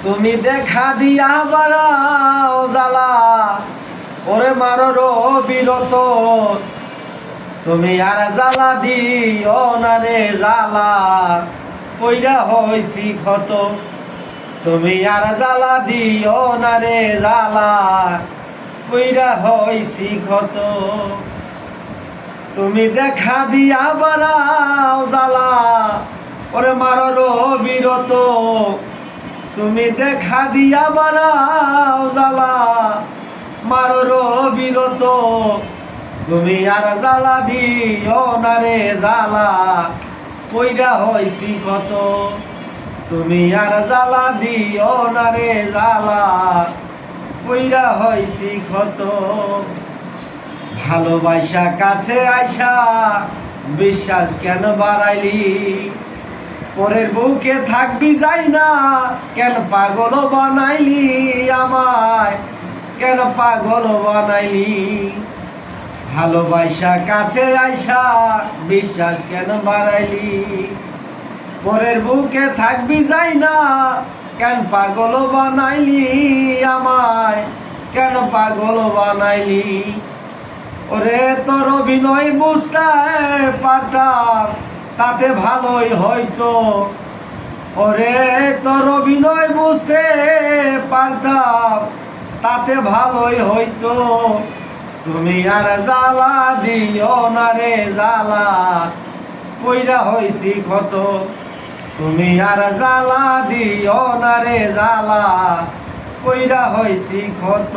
তুমি দেখা দিয়া বাড়াও জ্বালা, ওরে মারর বিরত। তুমি আর জ্বালা দিও না রে জ্বালা, কইরা হইছি ক্ষত। তুমি আর জ্বালা দিও না রে জ্বালা, কইরা হইছি ক্ষত। তুমি দেখা দিয়া বাড়াও জ্বালা, ওরে মারর বিরত। তুমি দেখা দিয়া বাড়াও জ্বালা, মারর বিরত। তুমি আর জ্বালা দিও না রে জ্বালা, কইরা হইছি কত। তুমি আর জ্বালা দিও না রে জ্বালা, কইরা হইছি ক্ষত। ভালোবাসা কাছে আইসা বিশ্বাস কেন বাড়াইলি, পরের বুকে থাকবি যাই না, কেন পাগল বানাইলি আমায়, কেন পাগল বানাইলি। ভালোবাসা কাছে আইসা বিশ্বাস কেন বাড়াইলি, পরের বুকে থাকবি যাই না, কেন পাগল বানাইলি আমায়, কেন পাগল বানাইলি। ওরে তোর অভিনয় বুঝতে পারতাম তাতে ভালোই হয়তো, ওরে তোর অভিনয় বুঝতে পারতাম তাতে ভালোই হয়তো। তুমি আর জ্বালা দিও না রে জ্বালা, কইরা হইছি ক্ষত। তুমি আর জ্বালা দিও না রে জ্বালা, কইরা হইছি ক্ষত।